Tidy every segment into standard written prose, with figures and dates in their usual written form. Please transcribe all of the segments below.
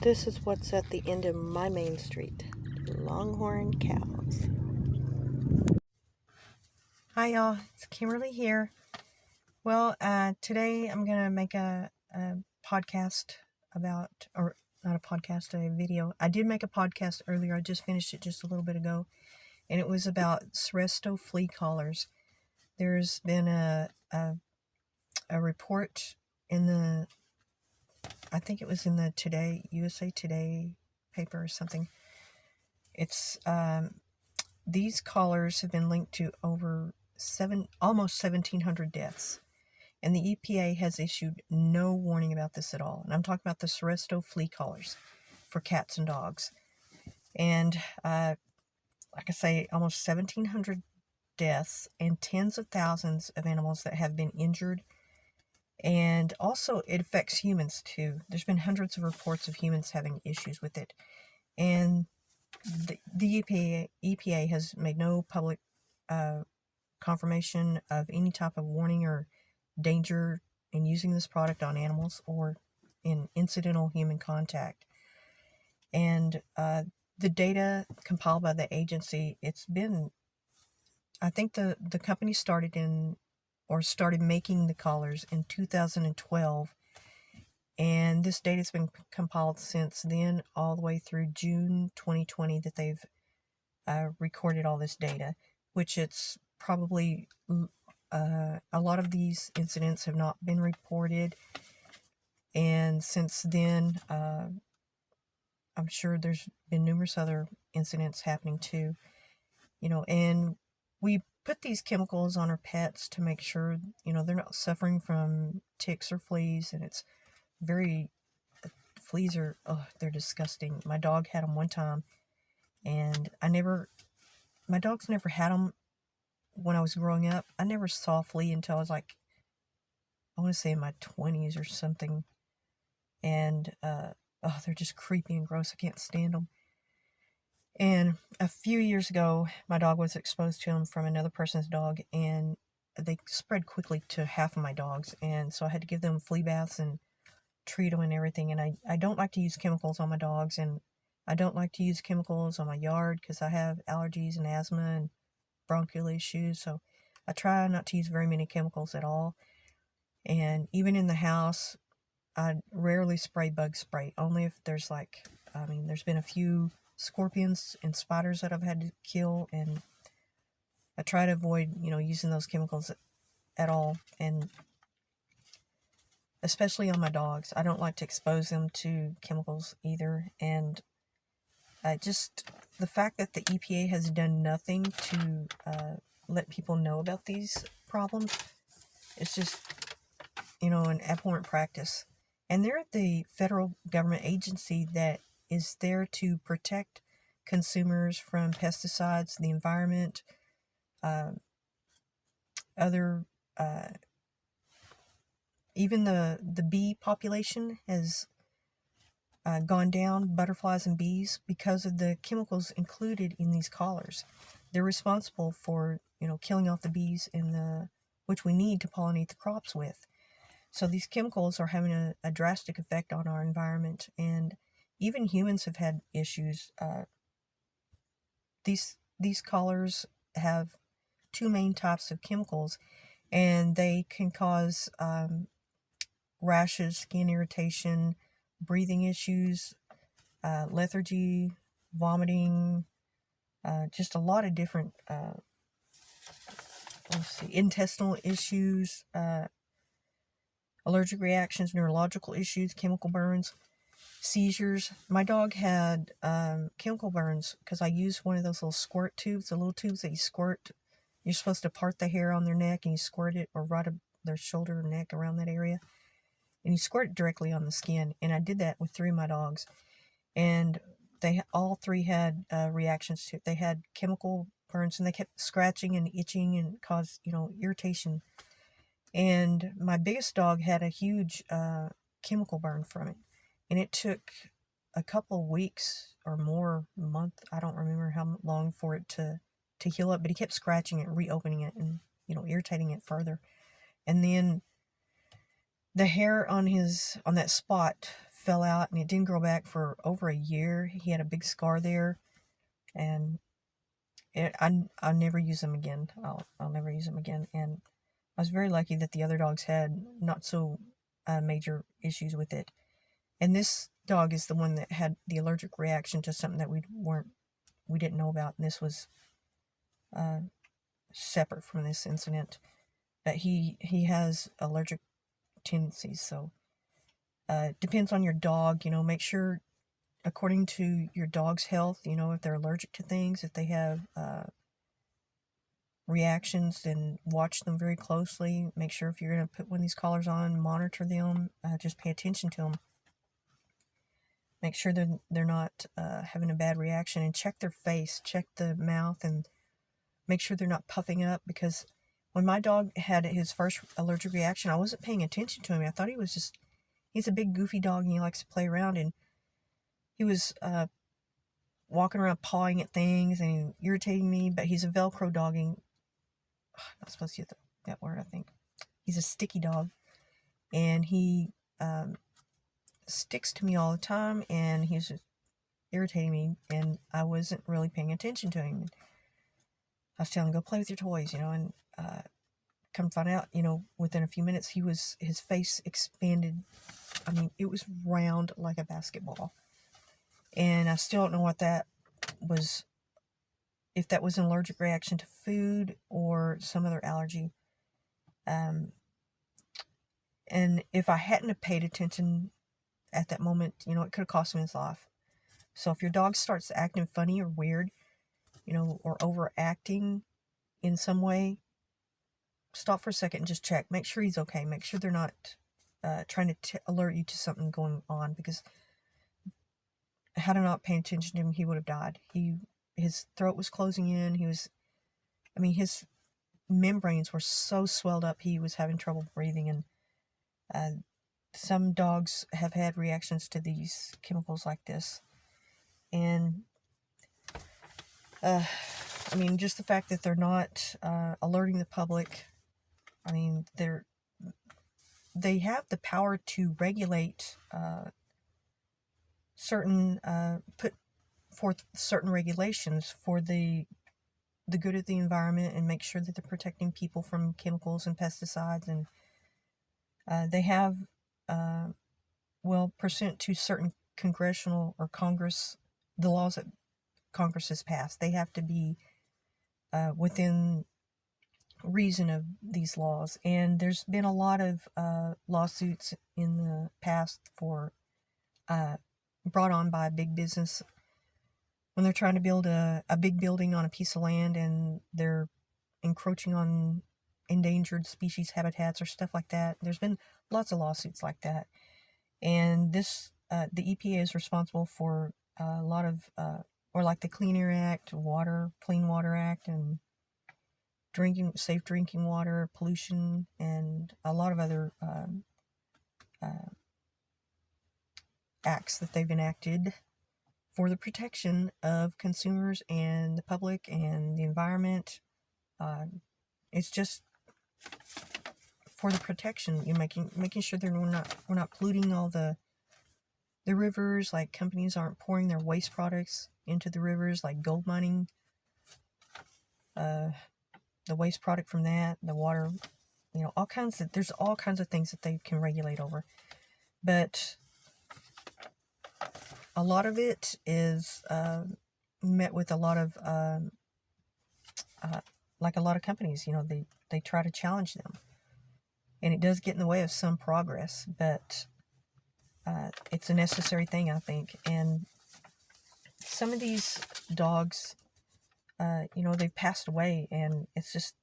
This is what's at the end of my main street. Longhorn cows. Hi y'all, it's Kimberly here. Well, today I'm going to make a podcast about, or not a podcast, a video. I did make a podcast earlier. I just finished it just a little bit ago. And it was about SERESTO flea collars. There's been a report in the, I think it was in the USA Today paper or something. It's these collars have been linked to over almost 1,700 deaths, and the EPA has issued no warning about this at all. And I'm talking about the SERESTO flea collars for cats and dogs. And like I say, almost 1,700 deaths and tens of thousands of animals that have been injured. And also it affects humans too. There's been hundreds of reports of humans having issues with it. And the EPA has made no public confirmation of any type of warning or danger in using this product on animals or in incidental human contact. And the data compiled by the agency, it's been, I think the company started making the collars in 2012. And this data has been compiled since then, all the way through June 2020 that they've recorded all this data, which it's probably a lot of these incidents have not been reported. And since then, I'm sure there's been numerous other incidents happening too, and we put these chemicals on our pets to make sure, they're not suffering from ticks or fleas. And it's fleas are, they're disgusting. My dog had them one time, and my dogs never had them when I was growing up. I never saw a flea until I was like, I want to say in my 20s or something. And, they're just creepy and gross. I can't stand them. And a few years ago, my dog was exposed to them from another person's dog, and they spread quickly to half of my dogs. And so I had to give them flea baths and treat them and everything. And I don't like to use chemicals on my dogs, and I don't like to use chemicals on my yard because I have allergies and asthma and bronchial issues. So I try not to use very many chemicals at all. And even in the house, I rarely spray bug spray, only if there's there's been a few scorpions and spiders that I've had to kill, and I try to avoid, using those chemicals at all. And especially on my dogs, I don't like to expose them to chemicals either. And just the fact that the EPA has done nothing to let people know about these problems, it's just, an abhorrent practice. And they're the federal government agency that is there to protect consumers from pesticides, the environment, even the bee population has gone down, butterflies and bees, because of the chemicals included in these collars. They're responsible for, killing off the bees which we need to pollinate the crops with. So these chemicals are having a drastic effect on our environment, and even humans have had issues. These collars have two main types of chemicals, and they can cause rashes, skin irritation, breathing issues, lethargy, vomiting, just a lot of different intestinal issues, allergic reactions, neurological issues, chemical burns, seizures. My dog had chemical burns because I used one of those little squirt tubes, the little tubes that you squirt. You're supposed to part the hair on their neck and you squirt it, or right up their shoulder or neck, around that area. And you squirt it directly on the skin. And I did that with 3 of my dogs. And they all 3 had reactions to it. They had chemical burns, and they kept scratching and itching and caused, irritation. And my biggest dog had a huge chemical burn from it. And it took a couple of weeks or more, a month, I don't remember how long, for it to heal up. But he kept scratching it, reopening it, and, irritating it further. And then the hair on that spot fell out, and it didn't grow back for over a year. He had a big scar there, and I'll never use them again. I'll never use them again. And I was very lucky that the other dogs had not so major issues with it. And this dog is the one that had the allergic reaction to something that we didn't know about. And this was separate from this incident. But he has allergic tendencies, so depends on your dog. Make sure, according to your dog's health, if they're allergic to things, if they have reactions, then watch them very closely. Make sure if you're going to put one of these collars on, monitor them. Just pay attention to them. Make sure they're not having a bad reaction, and check their face, check the mouth, and make sure they're not puffing up, because when my dog had his first allergic reaction, I wasn't paying attention to him. I thought he's a big goofy dog and he likes to play around, and he was walking around pawing at things and irritating me, but he's a Velcro dogging. Not supposed to use that word, I think. He's a sticky dog, and he sticks to me all the time, and he was just irritating me, and I wasn't really paying attention to him. I was telling him, go play with your toys, and come find out, within a few minutes, his face expanded. I mean, it was round like a basketball. And I still don't know what that was, if that was an allergic reaction to food or some other allergy. And if I hadn't have paid attention at that moment, it could have cost him his life. So if your dog starts acting funny or weird, or overacting in some way, stop for a second and just check. Make sure he's okay. Make sure they're not trying to alert you to something going on, because had I not paid attention to him, he would have died. His throat was closing in. His membranes were so swelled up, he was having trouble breathing. And some dogs have had reactions to these chemicals like this. And just the fact that they're not alerting the public. They have the power to regulate put forth certain regulations for the good of the environment, and make sure that they're protecting people from chemicals and pesticides. And they have, pursuant to certain congressional or Congress, the laws that Congress has passed, they have to be within reason of these laws. And there's been a lot of lawsuits in the past for brought on by big business when they're trying to build a big building on a piece of land, and they're encroaching on endangered species habitats or stuff like that. There's been lots of lawsuits like that. And this the EPA is responsible for a lot of or like the Clean Air Act, Clean Water Act, and safe drinking water, pollution, and a lot of other acts that they've enacted for the protection of consumers and the public and the environment. It's just for the protection, making sure that we're not polluting all the rivers. Like, companies aren't pouring their waste products into the rivers, like gold mining. The waste product from that, the water, there's all kinds of things that they can regulate over. But a lot of it is met with a lot of, like a lot of companies, they try to challenge them. And it does get in the way of some progress, but it's a necessary thing, I think. And some of these dogs, they've passed away, and it's just,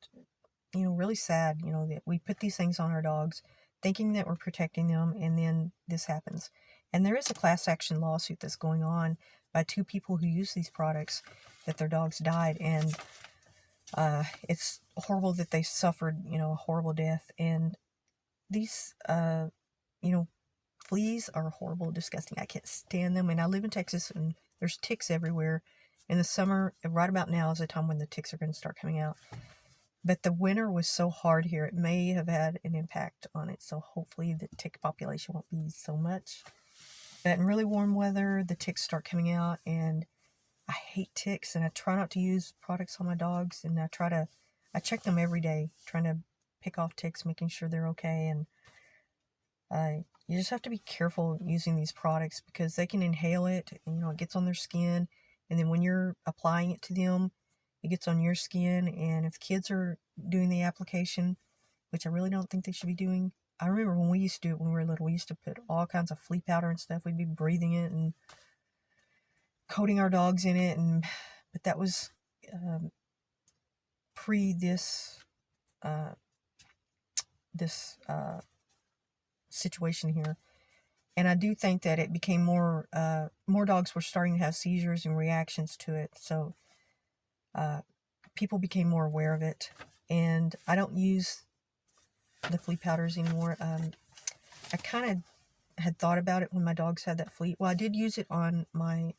really sad, that we put these things on our dogs thinking that we're protecting them, and then this happens. And there is a class action lawsuit that's going on by two people who use these products, that their dogs died, and it's horrible that they suffered, a horrible death. And these, fleas are horrible, disgusting. I can't stand them. And I live in Texas, and there's ticks everywhere. In the summer, right about now, is the time when the ticks are going to start coming out. But the winter was so hard here, it may have had an impact on it. So hopefully the tick population won't be so much. But in really warm weather, the ticks start coming out, and I hate ticks, and I try not to use products on my dogs, and I check them every day, trying to pick off ticks, making sure they're okay, and you just have to be careful using these products because they can inhale it, and, it gets on their skin, and then when you're applying it to them, it gets on your skin, and if kids are doing the application, which I really don't think they should be doing. I remember when we used to do it when we were little, we used to put all kinds of flea powder and stuff. We'd be breathing it and coating our dogs in it, but that was pre this situation here. And I do think that it became more dogs were starting to have seizures and reactions to it, so people became more aware of it. And I don't use the flea powders anymore. I kind of had thought about it when my dogs had that flea. Well, I did use it on my,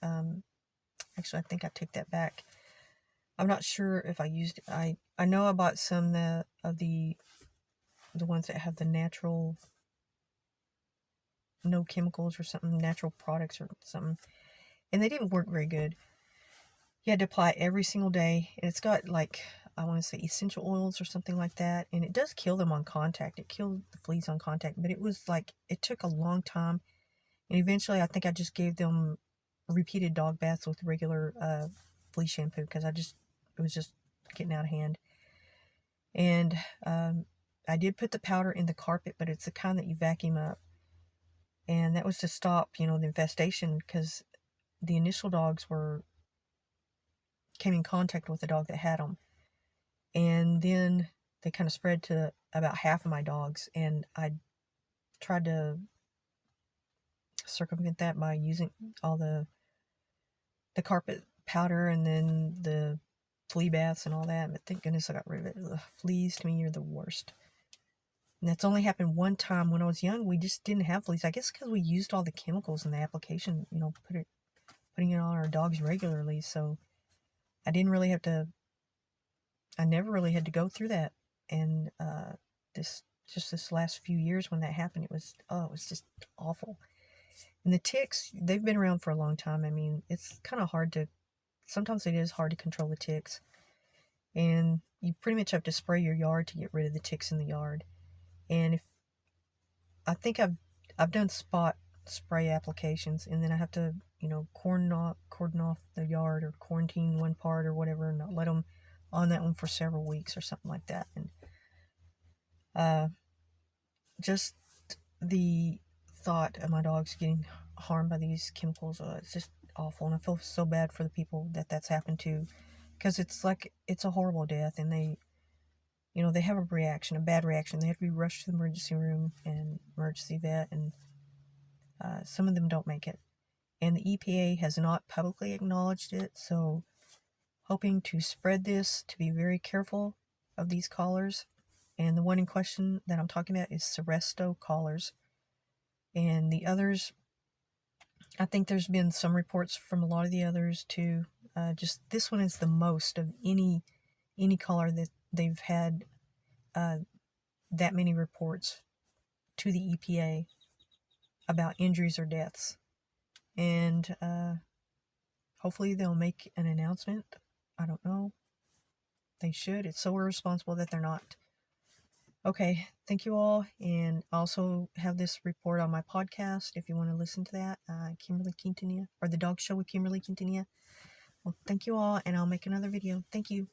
actually, I think I take that back. I'm not sure if I used it. I know I bought some of the ones that have the natural, no chemicals or something, natural products or something, and they didn't work very good. You had to apply it every single day, and it's got, like, I want to say essential oils or something like that, and it does kill them on contact. It killed the fleas on contact, but it was like, it took a long time, and eventually I think I just gave them repeated dog baths with regular flea shampoo because it was just getting out of hand. And I did put the powder in the carpet, but it's the kind that you vacuum up, and that was to stop, the infestation, because the initial dogs came in contact with the dog that had them. And then they kind of spread to about half of my dogs, and I tried to circumvent that by using all the carpet powder and then the flea baths and all that, but thank goodness I got rid of it. Ugh, fleas to me are the worst. And that's only happened one time when I was young. We just didn't have fleas. I guess because we used all the chemicals in the application, putting it on our dogs regularly, so I never really had to go through that. And this last few years when that happened, it was just awful. And the ticks, they've been around for a long time. I mean, it's kind of sometimes it is hard to control the ticks. And you pretty much have to spray your yard to get rid of the ticks in the yard. And I think I've done spot spray applications, and then I have to, cordon off the yard or quarantine one part or whatever, and not let them on that one for several weeks or something like that. And just the thought of my dogs getting harmed by these chemicals, it's just awful, and I feel so bad for the people that's happened to, because it's a horrible death, and they have a bad reaction. They have to be rushed to the emergency room and emergency vet, and some of them don't make it. And the EPA has not publicly acknowledged it, so hoping to spread this, to be very careful of these collars. And the one in question that I'm talking about is SERESTO collars. And the others, I think there's been some reports from a lot of the others too. Just this one is the most of any collar that they've had that many reports to the EPA about injuries or deaths. And hopefully they'll make an announcement. I don't know. They should. It's so irresponsible that they're not. Okay, thank you all. And I also have this report on my podcast if you want to listen to that. Kimberly Quintanilla, or The Dog Show with Kimberly Quintanilla. Well, thank you all, and I'll make another video. Thank you.